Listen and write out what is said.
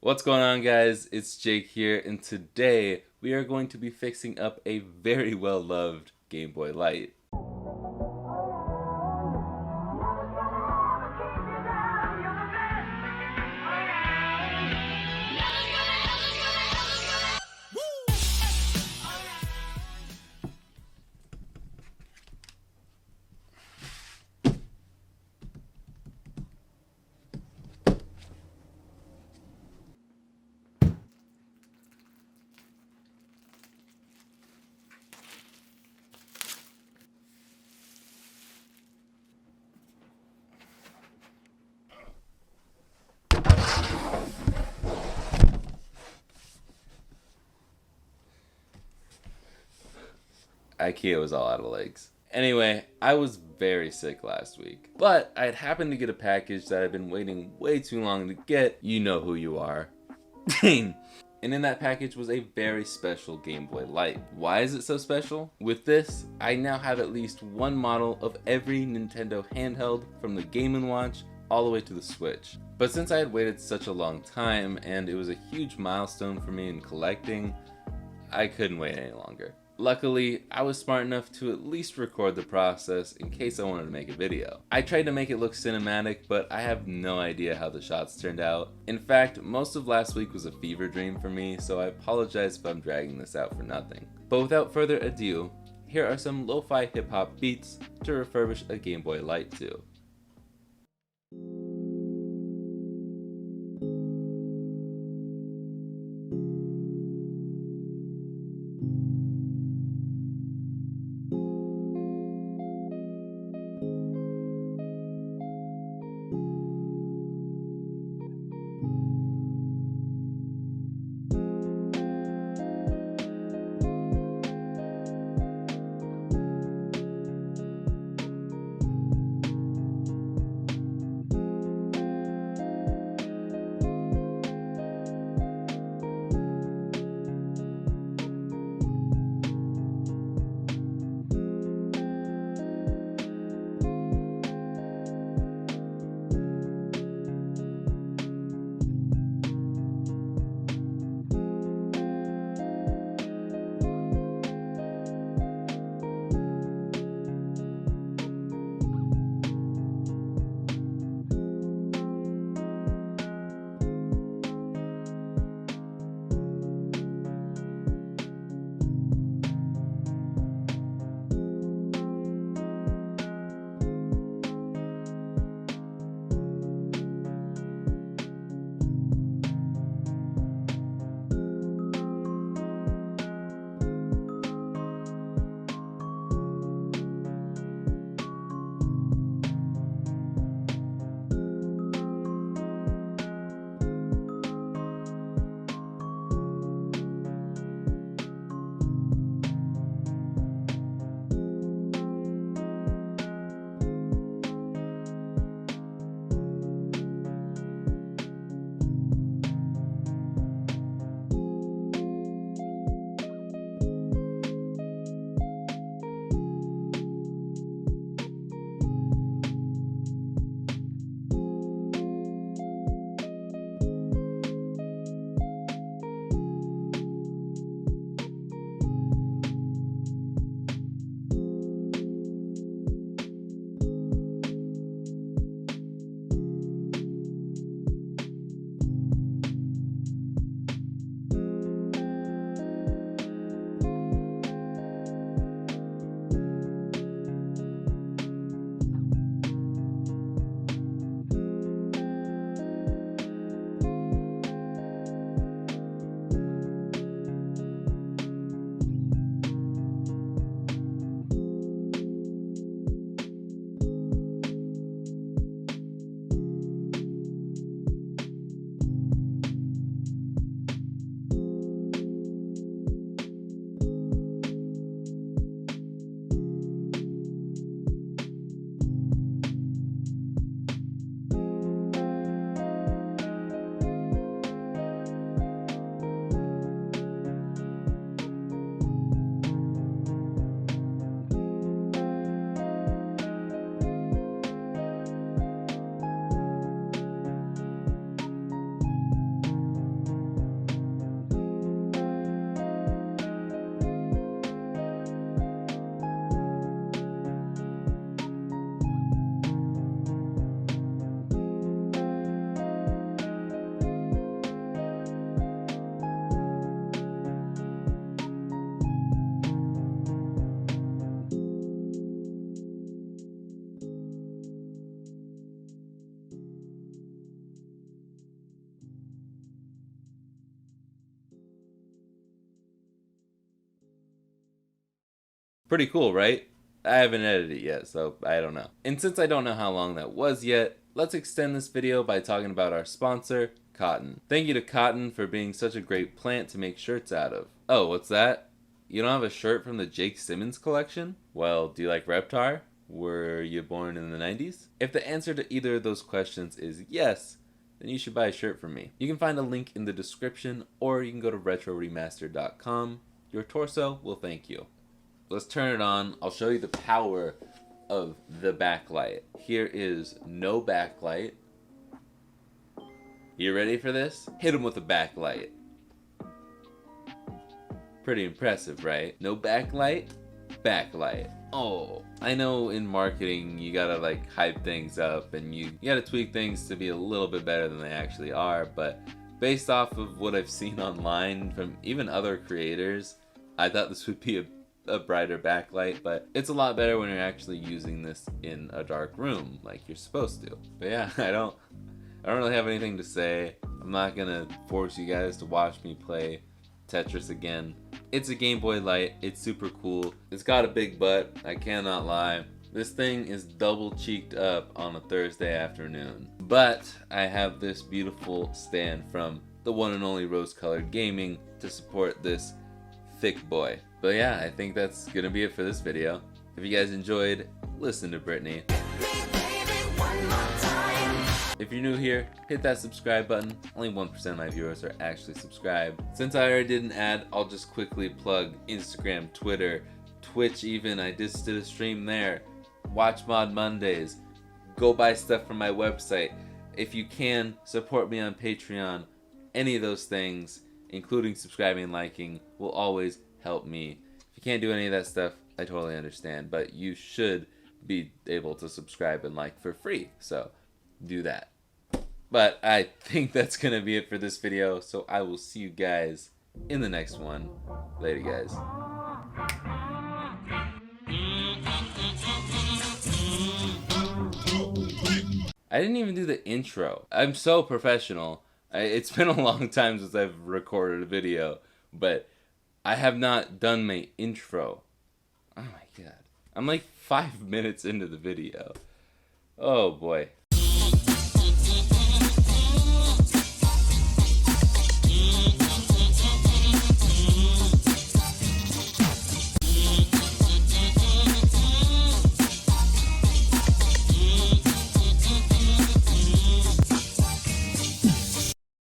What's going on, guys? It's Jake here, and today we are going to be fixing up a very well loved Game Boy Light. IKEA was all out of legs. Anyway, I was very sick last week, but I had happened to get a package that I've been waiting way too long to get. You know who you are. And in that package was a very special Game Boy Light. Why is it so special? With this, I now have at least one model of every Nintendo handheld, from the Game & Watch all the way to the Switch. But since I had waited such a long time and it was a huge milestone for me in collecting, I couldn't wait any longer. Luckily, I was smart enough to at least record the process in case I wanted to make a video. I tried to make it look cinematic, but I have no idea how the shots turned out. In fact, most of last week was a fever dream for me, so I apologize if I'm dragging this out for nothing. But without further ado, here are some lo-fi hip-hop beats to refurbish a Game Boy Light to. Pretty cool, right? I haven't edited it yet, so I don't know. And since I don't know how long that was yet, let's extend this video by talking about our sponsor, Cotton. Thank you to Cotton for being such a great plant to make shirts out of. Oh, what's that? You don't have a shirt from the Jake Simmons collection? Well, do you like Reptar? Were you born in the 90s? If the answer to either of those questions is yes, then you should buy a shirt from me. You can find a link in the description, or you can go to retroremaster.com. Your torso will thank you. Let's turn it on. I'll show you the power of the backlight. Here is no backlight. You ready for this? Hit him with a backlight. Pretty impressive, right? No backlight? Backlight. Oh, I know in marketing you gotta like hype things up and you gotta tweak things to be a little bit better than they actually are, but based off of what I've seen online from even other creators, I thought this would be a brighter backlight, but it's a lot better when you're actually using this in a dark room like you're supposed to. But yeah, I don't really have anything to say. I'm not gonna force you guys to watch me play Tetris again. It's a Game Boy Light. It's super cool. It's got a big butt. I cannot lie. This thing is double cheeked up on a Thursday afternoon. But I have this beautiful stand from the one and only Rose Colored Gaming to support this thick boy. But yeah, I think that's gonna be it for this video. If you guys enjoyed, listen to Brittany. If you're new here, hit that subscribe button. Only 1% of my viewers are actually subscribed. Since I already did an ad, I'll just quickly plug Instagram, Twitter, Twitch even. I just did a stream there. Watch Mod Mondays. Go buy stuff from my website. If you can, support me on Patreon. Any of those things, including subscribing and liking, will always help me. If you can't do any of that stuff, I totally understand. But you should be able to subscribe and like for free. So do that. But I think that's gonna be it for this video, so I will see you guys in the next one. Later, guys. I didn't even do the intro. I'm so professional. It's been a long time since I've recorded a video, but I have not done my intro. Oh my god. I'm like 5 minutes into the video. Oh boy.